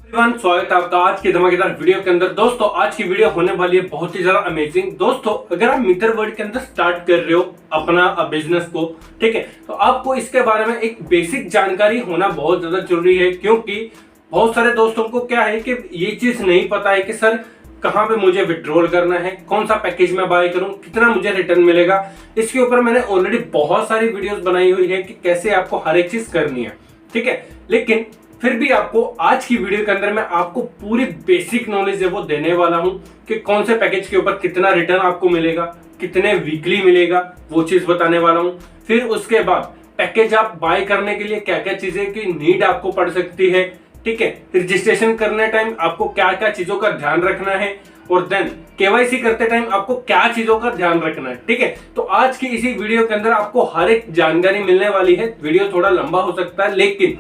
Everyone, स्वागत है आपका आज की धमाकेदार वीडियो के अंदर। दोस्तों, आज की वीडियो होने वाली है बहुत ही ज्यादा अमेजिंग। दोस्तों, अगर आप मित्र वर्ल्ड के अंदर स्टार्ट कर रहे हो अपना बिजनेस को, ठीक है, तो आपको इसके बारे में एक बेसिक जानकारी होना बहुत ज्यादा जरूरी है, क्योंकि बहुत सारे दोस्तों को क्या है कि ये चीज नहीं पता है कि सर कहाँ पे मुझे विड्रॉल करना है, कौन सा पैकेज मैं बाय करूं, कितना मुझे रिटर्न मिलेगा। इसके ऊपर मैंने ऑलरेडी बहुत सारी वीडियोस बनाई हुई है कि कैसे आपको हर एक चीज करनी है, ठीक है। लेकिन फिर भी आपको आज की वीडियो के अंदर मैं आपको पूरी बेसिक नॉलेज है वो देने वाला हूं कि कौन से पैकेज के ऊपर कितना रिटर्न आपको मिलेगा, कितने वीकली मिलेगा, वो चीज बताने वाला हूं। फिर उसके बाद पैकेज आप बाय करने के लिए क्या क्या चीजें की नीड आपको पड़ सकती है, ठीक है। रजिस्ट्रेशन करने टाइम आपको क्या क्या चीजों का ध्यान रखना है, और देन केवाईसी करते टाइम आपको क्या चीजों का ध्यान रखना है, ठीक है। तो आज की इसी वीडियो के अंदर आपको हर एक जानकारी मिलने वाली है। वीडियो थोड़ा लंबा हो सकता है, लेकिन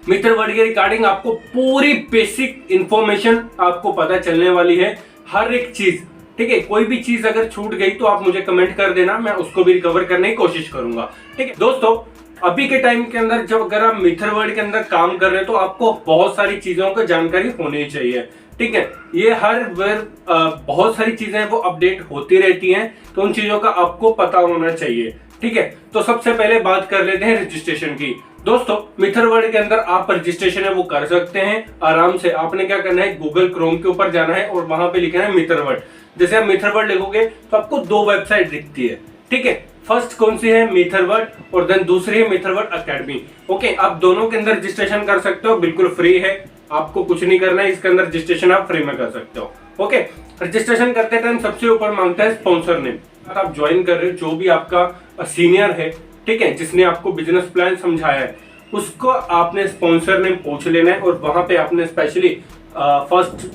मित्र वर्ल्ड के रिगार्डिंग आपको पूरी बेसिक इंफॉर्मेशन आपको पता चलने वाली है, हर एक चीज, ठीक है। कोई भी चीज अगर छूट गई तो आप मुझे कमेंट कर देना, मैं उसको भी रिकवर करने की कोशिश करूंगा, ठीक है। दोस्तों, अभी के टाइम के अंदर जब अगर आप मित्र वर्ल्ड के अंदर काम कर रहे हैं तो आपको बहुत सारी चीजों की जानकारी होनी चाहिए, ठीक है। ये हर बहुत सारी चीजें वो अपडेट होती रहती हैं, तो उन चीजों का आपको पता होना चाहिए, ठीक है। तो सबसे पहले बात कर लेते हैं रजिस्ट्रेशन की। दोस्तों, मित्र वर्ल्ड के अंदर आप रजिस्ट्रेशन है वो कर सकते हैं आराम से। आपने क्या करना है, गूगल क्रोम के ऊपर जाना है और वहां पे लिखना है मित्र वर्ल्ड। जैसे आप मित्र वर्ल्ड लिखोगे तो आपको दो वेबसाइट दिखती है, ठीक है। फर्स्ट कौन सी है, मित्र वर्ल्ड, और देन दूसरी है मित्र वर्ल्ड अकेडमी। ओके, आप दोनों के अंदर रजिस्ट्रेशन कर सकते हो, बिल्कुल फ्री है, आपको कुछ नहीं करना है। इसके अंदर रजिस्ट्रेशन आप फ्री में कर सकते हो। ओके, रजिस्ट्रेशन करते टाइम सबसे ऊपर मांगता है स्पॉन्सर नेम। आप ज्वाइन कर रहे हो, जो भी आपका सीनियर है, ठीक है, जिसने आपको बिजनेस प्लान समझाया है, उसको आपने स्पॉन्सर नेम पूछ लेना है, और वहां पे आपने स्पेशली फर्स्ट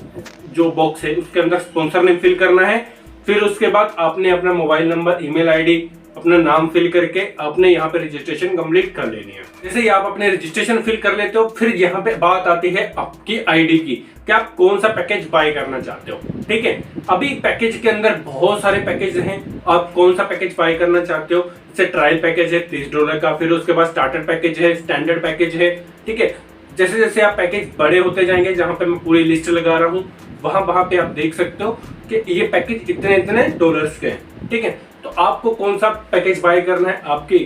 जो बॉक्स है उसके अंदर स्पॉन्सर नेम फिल करना है। फिर उसके बाद आपने अपना मोबाइल नंबर, ईमेल आईडी, अपना नाम फिल करके आपने यहाँ पे रजिस्ट्रेशन कंप्लीट कर लेनी है। जैसे ही आप अपने रजिस्ट्रेशन फिल कर लेते हो, फिर यहाँ पे बात आती है आपकी आईडी की, कि आप कौन सा पैकेज बाय करना चाहते हो, ठीक है। अभी पैकेज के अंदर बहुत सारे पैकेज हैं, आप कौन सा पैकेज बाय करना चाहते हो। जैसे ट्रायल पैकेज है $30 का, फिर उसके बाद स्टार्टर पैकेज है, स्टैंडर्ड पैकेज है, ठीक है। जैसे जैसे आप पैकेज बड़े होते जाएंगे, जहां पे मैं पूरी लिस्ट लगा रहा हूँ, वहां पे आप देख सकते हो कि ये पैकेज इतने इतने डॉलर्स के हैं, ठीक है। तो आपको कौन सा पैकेज बाय करना है, आपकी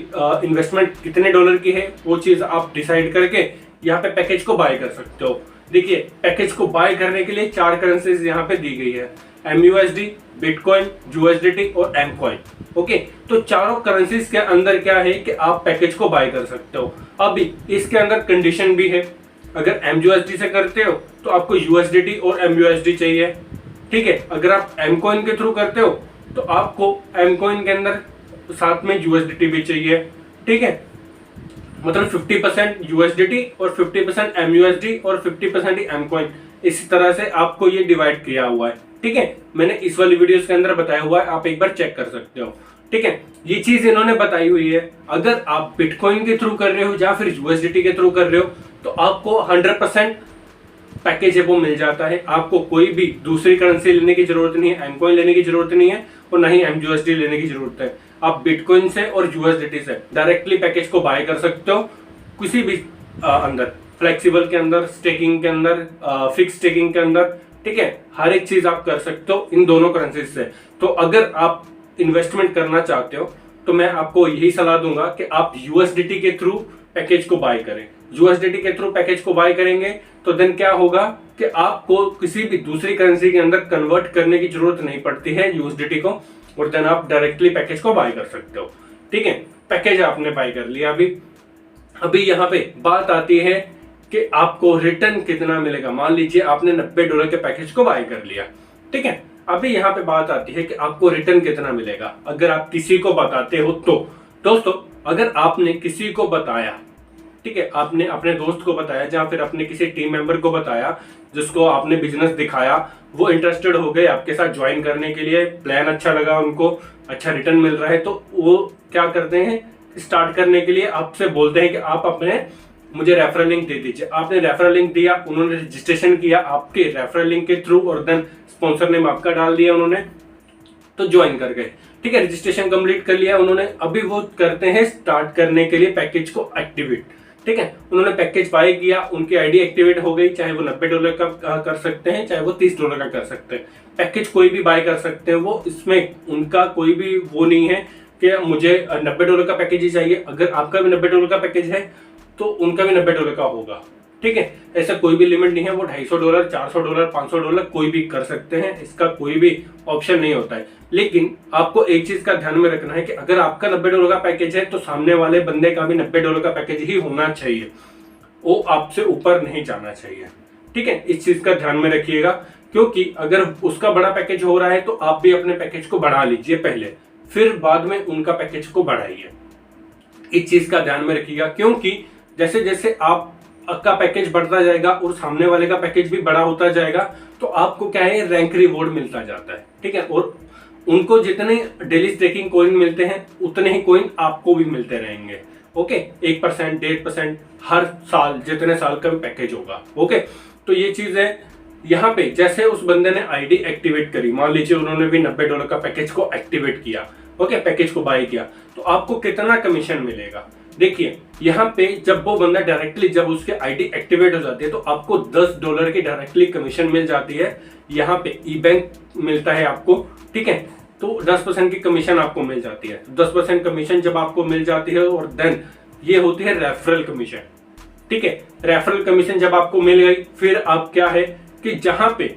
इन्वेस्टमेंट कितने डॉलर की है, वो चीज आप डिसाइड करके यहाँ पे पैकेज को बाय कर सकते हो। देखिए, पैकेज को बाय करने के लिए 4 करेंसीज यहाँ पे दी गई है, MUSD, बिटकॉइन, USDT और एमकॉइन। ओके, तो चारों करेंसीज के अंदर क्या है कि आप पैकेज को बाय कर सकते हो। अभी इसके अंदर कंडीशन भी है, अगर MUSD से करते हो तो आपको USDT और MUSD चाहिए, ठीक है। अगर आप एमकॉइन के थ्रू करते हो तो आपको एमकॉइन के अंदर साथ में USDT भी चाहिए, ठीक है। मतलब 50% USDT और 50% MUSD और 50% ही एमकॉइन, इसी तरह से आपको ये डिवाइड किया हुआ है, ठीक है। मैंने इस वाली वीडियोस के अंदर बताया हुआ है, आप एक बार चेक कर सकते हो, ठीक है। ये चीज इन्होंने बताई हुई है। अगर आप बिटकॉइन के थ्रू कर रहे हो या फिर USDT के थ्रू कर रहे हो तो आपको 100% पैकेज है वो मिल जाता है। आपको कोई भी दूसरी करेंसी लेने की जरूरत नहीं है, एमकॉइन लेने की जरूरत नहीं है, और ना ही MUSD लेने की जरूरत है। आप बिटकॉइन से और USDT से डायरेक्टली पैकेज को बाय कर सकते हो, किसी भी अंदर, फ्लेक्सिबल के अंदर, स्टेकिंग के अंदर, फिक्स स्टेकिंग के अंदर, ठीक है। हर एक चीज आप कर सकते हो इन दोनों करेंसीज से। तो अगर आप इन्वेस्टमेंट करना चाहते हो तो मैं आपको यही सलाह दूंगा कि आप USDT के थ्रू पैकेज को बाय करें। USDT के थ्रू पैकेज को बाय करेंगे तो देन क्या होगा कि आपको किसी भी दूसरी करेंसी के अंदर कन्वर्ट करने की जरूरत नहीं पड़ती है USDT को, और देन आप डायरेक्टली पैकेज को बाय कर सकते हो, ठीक है। पैकेज आपने बाय कर लिया। अभी यहाँ पे बात आती है कि आपको रिटर्न कितना मिलेगा। मान लीजिए आपने $90 के पैकेज को बाय कर लिया, ठीक है। अभी यहाँ पे बात आती है कि आपको रिटर्न कितना मिलेगा अगर आप किसी को बताते हो तो। दोस्तों, अगर आपने किसी को बताया, ठीक है, आपने अपने दोस्त को बताया या फिर अपने किसी टीम मेंबर को बताया जिसको आपने बिजनेस दिखाया, वो इंटरेस्टेड हो गए आपके साथ ज्वाइन करने के लिए, प्लान अच्छा लगा उनको, अच्छा रिटर्न मिल रहा है, तो वो क्या करते हैं, स्टार्ट करने के लिए आपसे बोलते हैं कि आप अपने मुझे रेफरल लिंक दे दीजिए। आपने रेफरल लिंक दिया, उन्होंने रजिस्ट्रेशन किया आपके रेफरल लिंक के थ्रू, और देन स्पॉन्सर नेम आपका डाल दिया उन्होंने, तो ज्वाइन कर गए, ठीक है। रजिस्ट्रेशन कंप्लीट कर लिया उन्होंने। अभी वो करते हैं स्टार्ट करने के लिए पैकेज को एक्टिवेट, ठीक है, उन्होंने पैकेज बाय किया, उनकी आईडी एक्टिवेट हो गई, चाहे वो $90 का कर सकते हैं, चाहे वो $30 का कर सकते हैं। पैकेज कोई भी बाय कर सकते हैं, वो इसमें उनका कोई भी वो नहीं है कि मुझे $90 का पैकेज ही चाहिए। अगर आपका भी $90 का पैकेज है तो उनका भी $90 का होगा, ठीक है। ऐसा कोई भी लिमिट नहीं है, वो $250, $400, $500 कोई भी कर सकते हैं, इसका कोई भी ऑप्शन नहीं होता है। लेकिन आपको एक चीज का ध्यान में रखना है कि अगर आपका $90 का पैकेज है तो सामने वाले बंदे का भी $90 का पैकेज ही होना चाहिए, वो आपसे ऊपर नहीं जाना चाहिए, ठीक है। इस चीज का ध्यान में रखिएगा, क्योंकि अगर उसका बड़ा पैकेज हो रहा है तो आप भी अपने पैकेज को बढ़ा लीजिए पहले, फिर बाद में उनका पैकेज को बढ़ाइए। इस चीज का ध्यान में रखिएगा, क्योंकि जैसे जैसे आपका पैकेज बढ़ता जाएगा और सामने वाले का पैकेज भी बड़ा होता जाएगा तो आपको क्या है, रैंक रिवॉर्ड मिलता जाता है, ठीक है। और उनको जितने डेली स्टेकिंग कॉइन मिलते हैं उतने ही कॉइन आपको भी मिलते रहेंगे, ओके। 1%, 1.5% हर साल, जितने साल का भी पैकेज होगा, ओके। तो ये चीज है। यहाँ पे जैसे उस बंदे ने आईडी एक्टिवेट करी, मान लीजिए उन्होंने भी $90 का पैकेज को एक्टिवेट किया, ओके, पैकेज को बाय किया, तो आपको कितना कमीशन मिलेगा? देखिए यहाँ पे जब वो बंदा डायरेक्टली, जब उसके आईडी एक्टिवेट हो जाती है तो आपको $10 की डायरेक्टली कमीशन मिल जाती है। यहाँ पे ई बैंक मिलता है आपको, ठीक है। तो 10% की कमीशन आपको मिल जाती है। 10% कमीशन जब आपको मिल जाती है और देन ये होती है रेफरल कमीशन, ठीक है। रेफरल कमीशन जब आपको मिल गई, फिर आप क्या है कि जहां पे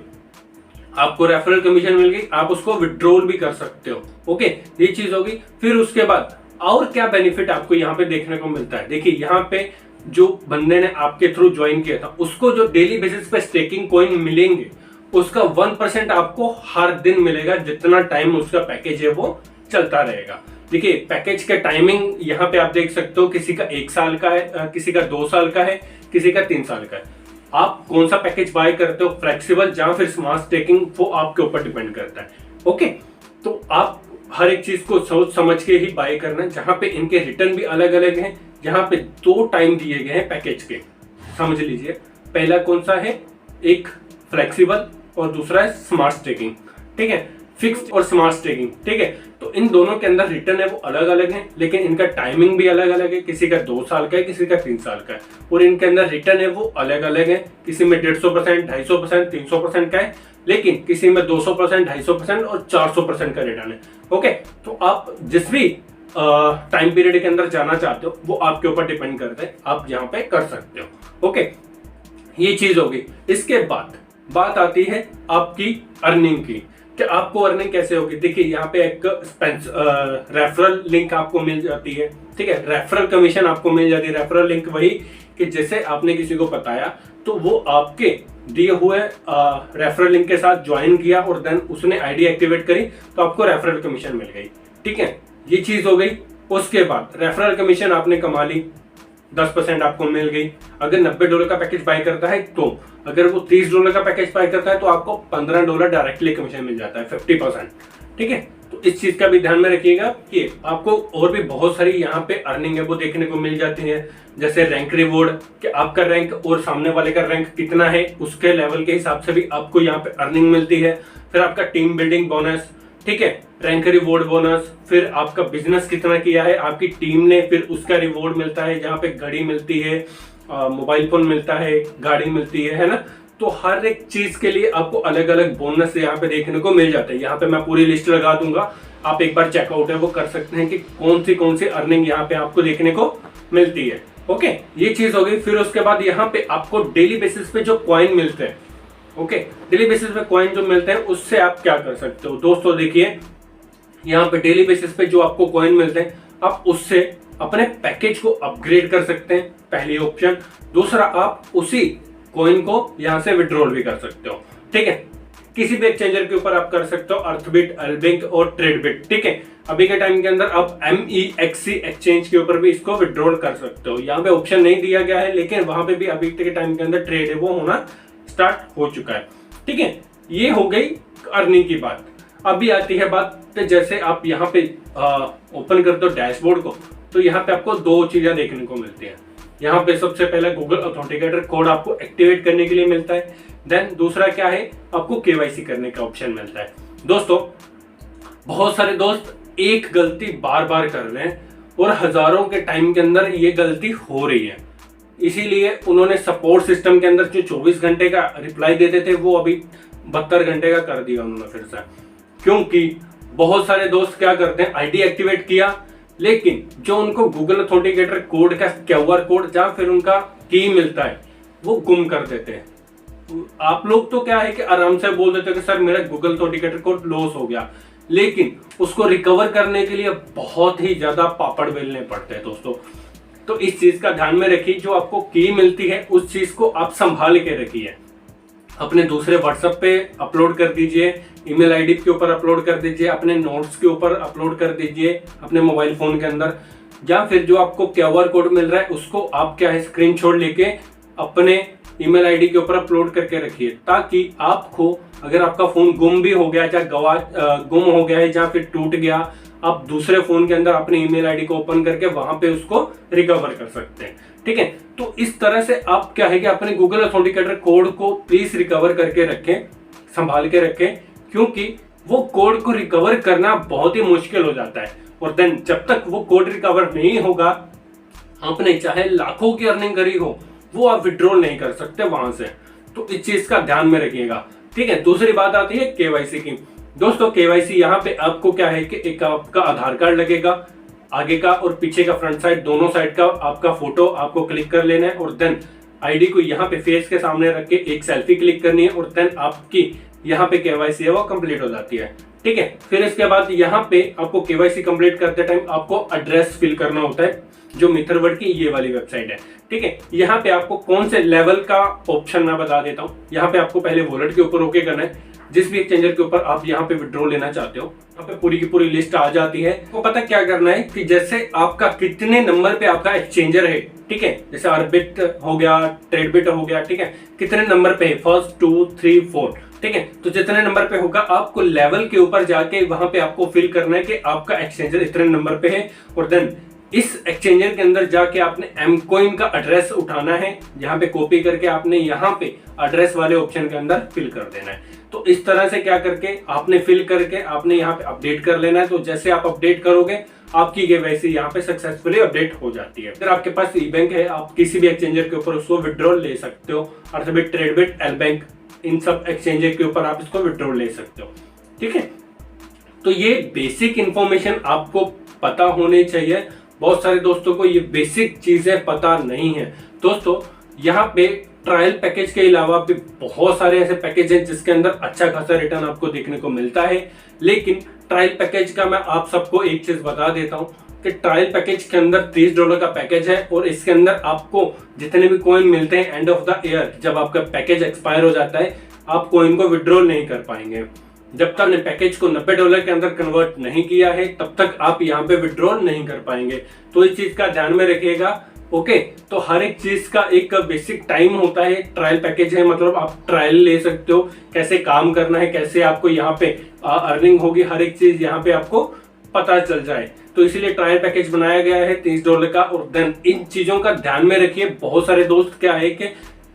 आपको रेफरल कमीशन मिल गई, आप उसको विड्रॉल भी कर सकते हो, ओके। ये चीज होगी। फिर उसके बाद और क्या बेनिफिट आपको यहाँ पे देखने को मिलता है? देखिए यहाँ पे जो बंदे ने आपके थ्रू ज्वाइन किया था, उसको जो डेली बेसिस पे स्टेकिंग कॉइन मिलेंगे, उसका 1% आपको हर दिन मिलेगा, जितना टाइम उसका पैकेज है वो चलता रहेगा। देखिए पैकेज का टाइमिंग यहाँ पे आप देख सकते हो, किसी का 1 साल का है, किसी का 2 साल का है, किसी का 3 साल का है। आप कौन सा पैकेज बाय करते हो, फ्लेक्सिबल या फिर स्मार्ट स्टेकिंग, वो आपके ऊपर डिपेंड करता है, ओके। तो आप हर एक चीज को सोच समझ के ही बाय करना। जहां पे इनके रिटर्न भी अलग अलग हैं, यहाँ पे 2 टाइम दिए गए हैं पैकेज के, समझ लीजिए। पहला कौन सा है, एक फ्लेक्सिबल और दूसरा है स्मार्ट स्टेकिंग, ठीक है, फिक्स्ड और स्मार्ट स्टेकिंग, ठीक है। तो इन दोनों के अंदर रिटर्न है वो अलग अलग है, लेकिन इनका टाइमिंग भी अलग अलग है। किसी का 2 साल का है, किसी का 3 साल का है, और इनके अंदर रिटर्न है वो अलग अलग है। किसी में 150%, 250%, 300% का है, लेकिन किसी में 200%, 250% और 400% का रिटर्न है, ओके। तो आप जिस भी टाइम पीरियड के अंदर जाना चाहते हो वो आपके ऊपर डिपेंड करता है, आप यहाँ पे कर सकते हो, ओके। ये चीज होगी। इसके बाद बात आती है आपकी अर्निंग की, कि आपको अर्निंग कैसे होगी। देखिए यहाँ पे एक रेफरल लिंक आपको मिल जाती है, ठीक है। रेफरल कमीशन आपको मिल जाती है। रेफरल लिंक वही कि जैसे आपने किसी को बताया तो वो आपके दिए हुए रेफरल लिंक के साथ ज्वाइन किया और देन उसने आईडी एक्टिवेट करी तो आपको रेफरल कमीशन मिल गई, ठीक है। ये चीज हो गई। उसके बाद रेफरल कमीशन आपने कमा ली, 10% आपको मिल गई। अगर $90 का पैकेज बाय करता है तो, अगर वो $30 का पैकेज बाय करता है तो आपको $15 डायरेक्टली कमीशन मिल जाता है, 50%, ठीक है। तो इस चीज का भी ध्यान में रखिएगा कि आपको और भी बहुत सारी यहाँ पे अर्निंग है वो देखने को मिल जाती है। जैसे रैंक रिवॉर्ड, कि आपका रैंक और सामने वाले का रैंक कितना है, उसके लेवल के हिसाब से भी आपको यहाँ पे अर्निंग मिलती है। फिर आपका टीम बिल्डिंग बोनस, ठीक है, रैंक रिवॉर्ड बोनस, फिर आपका बिजनेस कितना किया है आपकी टीम ने, फिर उसका रिवॉर्ड मिलता है, जहाँ पे घड़ी मिलती है, मोबाइल फोन मिलता है, गाड़ी मिलती है ना। तो हर एक चीज के लिए आपको अलग अलग बोनस यहाँ पे देखने को मिल जाते हैं। यहाँ पे मैं पूरी लिस्ट लगा दूंगा, आप एक बार चेकआउट है वो कर सकते हैं कि कौन सी अर्निंग यहाँ पे आपको देखने को मिलती है, ओके। ये चीज हो गई। फिर उसके बाद यहाँ पे आपको डेली बेसिस पे जो कॉइन मिलते हैं, ओके, डेली बेसिस पे कॉइन जो मिलते हैं उससे आप क्या कर सकते हो दोस्तों। देखिए यहाँ पे डेली बेसिस पे जो आपको कॉइन मिलते हैं, आप उससे अपने पैकेज को अपग्रेड कर सकते हैं, पहली ऑप्शन। दूसरा, आप उसी कॉइन को यहाँ से विड्रॉल भी कर सकते हो, ठीक है। किसी भी एक्सचेंजर के ऊपर आप कर सकते हो, अर्थबिट, अल्बिंक और ट्रेडबिट, ठीक है। अभी के टाइम के अंदर आप MEXC एक्सचेंज के ऊपर भी इसको विड्रॉल कर सकते हो। यहाँ पे ऑप्शन नहीं दिया गया है, लेकिन वहां पे भी अभी के टाइम के अंदर ट्रेड है वो होना स्टार्ट हो चुका है, ठीक है। ये हो गई अर्निंग की बात। अभी आती है बात, जैसे आप यहाँ पे ओपन करते हो डैशबोर्ड को, तो यहाँ पे आपको 2 चीजें देखने को मिलती हैं। यहाँ पे सबसे पहले गूगल ऑथेंटिकेटर कोड आपको एक्टिवेट करने के लिए मिलता है। देन दूसरा क्या है, आपको KYC करने का ऑप्शन मिलता है। दोस्तों बहुत सारे दोस्त एक गलती बार बार कर रहे हैं और हजारों के टाइम के अंदर ये गलती हो रही है। इसीलिए उन्होंने सपोर्ट सिस्टम के अंदर जो 24 घंटे का रिप्लाई देते थे वो अभी 72 घंटे का कर दिया उन्होंने फिर से। क्योंकि बहुत सारे दोस्त क्या करते हैं, आईडी एक्टिवेट किया लेकिन जो उनको गूगल ऑथेंटिकेटर कोड का QR कोड या फिर उनका की मिलता है वो गुम कर देते हैं। आप लोग तो क्या है कि आराम से बोल देते हैं कि सर मेरा गूगल ऑथेंटिकेटर कोड लॉस हो गया, लेकिन उसको रिकवर करने के लिए बहुत ही ज्यादा पापड़ बेलने पड़ते हैं दोस्तों। तो इस चीज का ध्यान में रखिए, जो आपको की मिलती है उस चीज को आप संभाल के रखिए। अपने दूसरे व्हाट्सएप पे अपलोड कर दीजिए, ईमेल आईडी के ऊपर अपलोड कर दीजिए, अपने नोट्स के ऊपर अपलोड कर दीजिए अपने मोबाइल फोन के अंदर, या फिर जो आपको QR कोड मिल रहा है उसको आप क्या है स्क्रीनशॉट लेके अपने ईमेल आईडी के ऊपर अपलोड करके रखिए, ताकि आपको अगर आपका फोन गुम भी हो गया या गुम हो गया है या फिर टूट गया, आप दूसरे फोन के अंदर अपने ईमेल आईडी को ओपन करके वहां पे उसको रिकवर कर सकते हैं। ठीक है, तो इस तरह से आप क्या है कि अपने गूगल ऑथेंटिकेटर कोड को प्लीज रिकवर करके रखें, संभाल के रखें, क्योंकि वो कोड को रिकवर करना बहुत ही मुश्किल हो जाता है। और देन जब तक वो कोड रिकवर नहीं होगा, आपने चाहे लाखों की अर्निंग करी हो, वो आप विड्रॉल नहीं कर सकते वहां से। तो इस चीज का ध्यान में रखिएगा। ठीक है, दूसरी बात आती है KYC की। दोस्तों KYC यहाँ पे आपको क्या है कि एक आपका आधार कार्ड लगेगा, आगे का और पीछे का फ्रंट साइड दोनों साइड का आपका फोटो आपको क्लिक कर लेना है, और देन आईडी को यहाँ पे फेस के सामने रख के एक सेल्फी क्लिक करनी है, और देन आपकी यहाँ पे KYC है वो कंप्लीट हो जाती है। ठीक है, फिर इसके बाद यहाँ पे आपको KYC कंप्लीट करते टाइम आपको एड्रेस फिल करना होता है, जो मिथरवर्ड की ये वाली वेबसाइट है। ठीक है, यहाँ पे आपको कौन से लेवल का ऑप्शन मैं बता देता हूँ। यहाँ पे आपको पहले वॉलेट के ऊपर ओके करना है, जिस भी एक्सचेंजर के ऊपर आप यहाँ पे विड्रॉ लेना चाहते हो, यहाँ पे पूरी की पूरी लिस्ट आ जाती है। आपको पता क्या करना है कि जैसे आपका कितने नंबर पे आपका एक्सचेंजर है, ठीक है, जैसे आरबिट हो गया, ट्रेडबिट हो गया, ठीक है, कितने नंबर पे है, 1, 2, 3, 4, ठीक है, तो जितने नंबर पे होगा आपको लेवल के ऊपर जाके वहां पे आपको फिल करना है कि आपका एक्सचेंजर इतने नंबर पे है, और देन इस एक्सचेंजर के अंदर जाके आपने एमकॉइन का एड्रेस उठाना है, यहाँ पे कॉपी करके आपने यहाँ पे एड्रेस वाले ऑप्शन के अंदर फिल कर देना है। तो इस तरह से क्या करके आपने फिल करके आपने यहाँ पे अपडेट कर लेना है। तो जैसे आप अपडेट करोगे आपकी KYC यहाँ पे सक्सेसफुली अपडेट हो जाती है। अगर आपके पास ई बैंक है, आप किसी भी एक्सचेंजर के ऊपर उसको विड्रॉल ले सकते हो, अर्थबिट, ट्रेडबिट, एल बैंक, इन सब एक्सचेंजर के ऊपर आप इसको विड्रॉल ले सकते हो। ठीक है, तो ये बेसिक इंफॉर्मेशन आपको पता होनी चाहिए। बहुत सारे दोस्तों को ये बेसिक चीजें पता नहीं है। दोस्तों यहाँ पे ट्रायल पैकेज के अलावा भी बहुत सारे ऐसे पैकेज हैं जिसके अंदर अच्छा खासा रिटर्न आपको देखने को मिलता है, लेकिन ट्रायल पैकेज का मैं आप सबको एक चीज बता देता हूँ कि ट्रायल पैकेज के अंदर $30 का पैकेज है, और इसके अंदर आपको जितने भी कॉइन मिलते हैं एंड ऑफ द ईयर, जब आपका पैकेज एक्सपायर हो जाता है, आप कॉइन को विड्रॉल नहीं कर पाएंगे। जब तक आपने पैकेज को $90 के अंदर कन्वर्ट नहीं किया है, तब तक आप यहाँ पे विड्रॉल नहीं कर पाएंगे। तो इस चीज का ध्यान में रखिएगा। ओके, तो हर एक चीज का एक बेसिक टाइम होता है। ट्रायल पैकेज है, मतलब आप ट्रायल ले सकते हो, कैसे काम करना है, कैसे आपको यहाँ पे अर्निंग होगी, हर एक चीज यहाँ पे आपको पता चल जाए। तो इसीलिए ट्रायल पैकेज बनाया गया है $30 का। और देन इन चीजों का ध्यान में रखिए। बहुत सारे दोस्त क्या है कि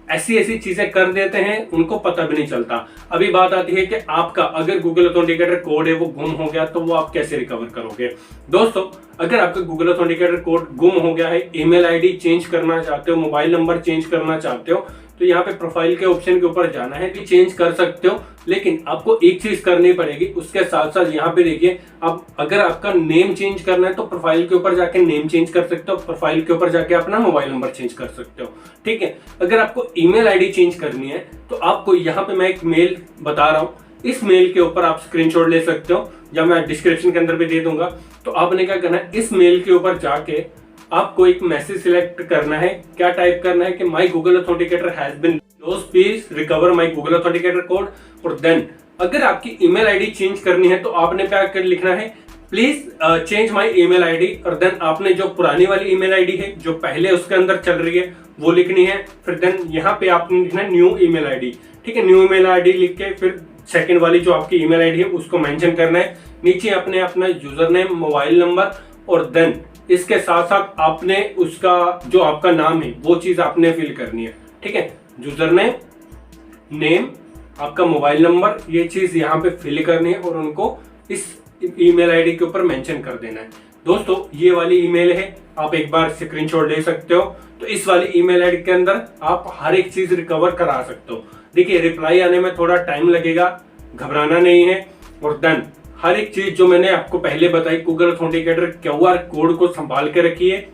ऐसी चीजें कर देते हैं, उनको पता भी नहीं चलता। अभी बात आती है कि आपका अगर गूगल ऑथेंटिकेटर कोड है वो गुम हो गया, तो वो आप कैसे रिकवर करोगे। दोस्तों अगर आपका गूगल ऑथेंटिकेटर कोड गुम हो गया है, ईमेल आईडी चेंज करना चाहते हो, मोबाइल नंबर चेंज करना चाहते हो, तो यहाँ पे प्रोफाइल के ऑप्शन के ऊपर जाना है कि चेंज कर सकते हो, लेकिन आपको एक चीज करनी पड़ेगी। उसके साथ साथ यहाँ पे देखिए, अब अगर आपका नेम चेंज करना है तो प्रोफाइल के ऊपर जाके नेम चेंज कर सकते हो, प्रोफाइल के ऊपर जाके अपना मोबाइल नंबर चेंज कर सकते हो। ठीक है, अगर आपको ईमेल आईडी चेंज करनी है तो आपको यहाँ पे मैं एक मेल बता रहा हूँ, इस मेल के ऊपर आप स्क्रीनशॉट ले सकते हो, या मैं डिस्क्रिप्शन के अंदर भी दे दूंगा। तो आपने क्या करना है, इस मेल के ऊपर जाके आपको एक मैसेज सिलेक्ट करना है। क्या टाइप करना है कि my Google authenticator has been lost, please recover my Google authenticator code. और देन अगर आपकी ईमेल आईडी चेंज करनी है तो आपने क्या कर लिखना है, please change my email ID. और देन आपने जो पुरानी वाली ईमेल आईडी है जो पहले उसके अंदर चल रही है वो लिखनी है। फिर देन यहाँ पे आपने लिखना है न्यू ईमेल आईडी। ठीक है, न्यू ईमेल आईडी लिख के फिर सेकंड वाली जो आपकी ईमेल आईडी है उसको मेंशन करना है। नीचे अपने अपना यूजर नेम, मोबाइल नंबर, और देन इसके साथ साथ आपने उसका जो आपका नाम है वो चीज आपने फिल करनी है। ठीक है, यूजर नेम, आपका मोबाइल नंबर, ये चीज यहाँ पे फिल करनी है और उनको इस ईमेल आईडी के ऊपर मेंशन कर देना है। दोस्तों ये वाली ईमेल है आप एक बार स्क्रीनशॉट ले सकते हो। तो इस वाली ईमेल आईडी के अंदर आप हर एक चीज रिकवर करा सकते हो। देखिए रिप्लाई आने में थोड़ा टाइम लगेगा, घबराना नहीं है। और देन हर एक चीज जो मैंने आपको पहले बताई, गूगल ऑथेंटिकेटर QR कोड को संभाल के रखिए,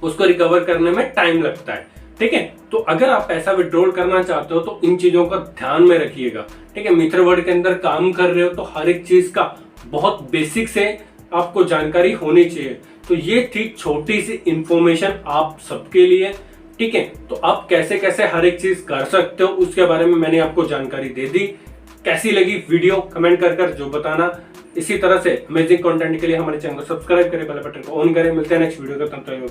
उसको रिकवर करने में टाइम लगता है। ठीक है, तो अगर आप पैसा विड्रॉल करना चाहते हो तो इन चीजों का ध्यान में रखिएगा। ठीक है, मित्रवर्ड के अंदर काम कर रहे हो तो हर एक चीज का बहुत बेसिक से आपको जानकारी होनी चाहिए। तो ये थी छोटी सी इंफॉर्मेशन आप सबके लिए। ठीक है, तो आप कैसे कैसे हर एक चीज कर सकते हो उसके बारे में मैंने आपको जानकारी दे दी। कैसी लगी वीडियो कमेंट कर जो बताना। इसी तरह से अमेजिंग कंटेंट के लिए हमारे चैनल को सब्सक्राइब करें, बेल बटन को ऑन करें। मिलते हैं नेक्स्ट वीडियो का, तब तक